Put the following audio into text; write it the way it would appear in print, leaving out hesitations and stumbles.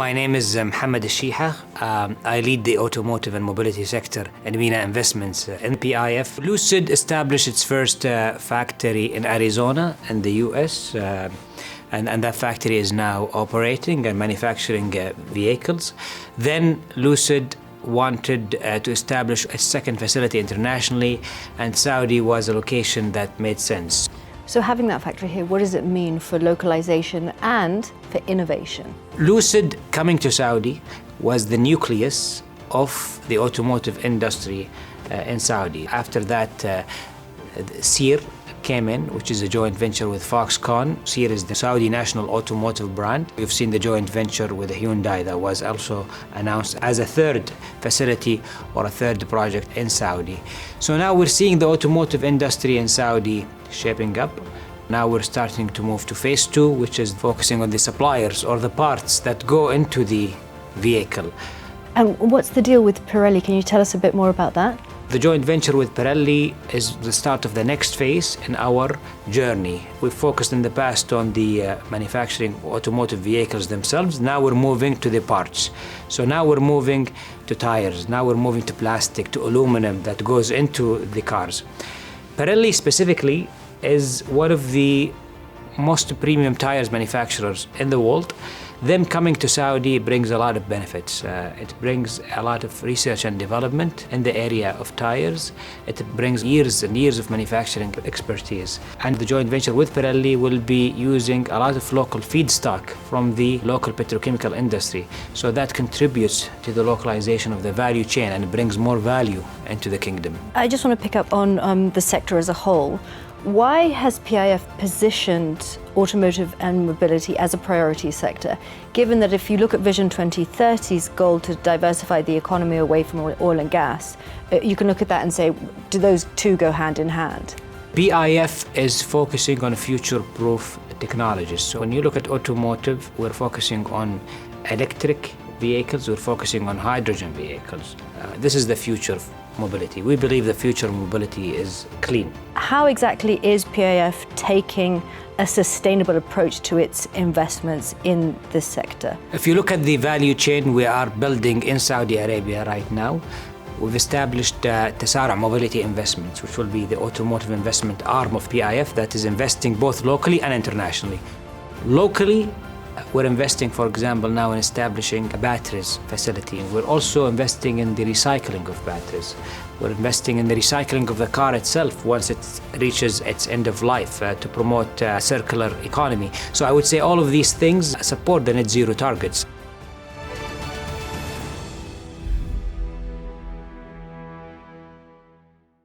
My name is محمد الشيحة. I lead the automotive and mobility sector in MENA investments in PIF. Lucid established its first factory in Arizona in the US, and that factory is now operating and manufacturing vehicles. Then Lucid wanted to establish a second facility internationally, and Saudi was a location that made sense. So having that factory here, what does it mean for localization and for innovation? Lucid coming to Saudi was the nucleus of the automotive industry in Saudi. After that, Seer came in, which is a joint venture with Foxconn. Seer is the Saudi national automotive brand. You've seen the joint venture with Hyundai that was also announced as a third facility or a third project in Saudi. So now we're seeing the automotive industry in Saudi shaping up. Now we're starting to move to phase 2, which is focusing on the suppliers or the parts that go into the vehicle. And what's the deal with Pirelli? Can you tell us a bit more about that? The joint venture with Pirelli is the start of the next phase in our journey. We've focused in the past on the manufacturing automotive vehicles themselves. Now we're moving to the parts. So now we're moving to tires. Now we're moving to plastic, to aluminum that goes into the cars. Pirelli specifically is one of the most premium tires manufacturers in the world. Them coming to Saudi brings a lot of benefits. It brings a lot of research and development in the area of tires. It brings years and years of manufacturing expertise. And the joint venture with Pirelli will be using a lot of local feedstock from the local petrochemical industry. So that contributes to the localization of the value chain and brings more value into the kingdom. I just want to pick up on the sector as a whole. Why has PIF positioned automotive and mobility as a priority sector, given that if you look at Vision 2030's goal to diversify the economy away from oil and gas, you can look at that and say, do those two go hand in hand? PIF is focusing on future-proof technologies. So when you look at automotive, we're focusing on electric vehicles, we're focusing on hydrogen vehicles. This is the future of mobility. We believe the future of mobility is clean. How exactly is PIF taking a sustainable approach to its investments in this sector? If you look at the value chain we are building in Saudi Arabia right now, we've established Tasara Mobility Investments, which will be the automotive investment arm of PIF that is investing both locally and internationally. Locally, we're investing, for example, now in establishing a batteries facility. We're also investing in the recycling of batteries. We're investing in the recycling of the car itself once it reaches its end of life to promote a circular economy. So I would say all of these things support the net zero targets.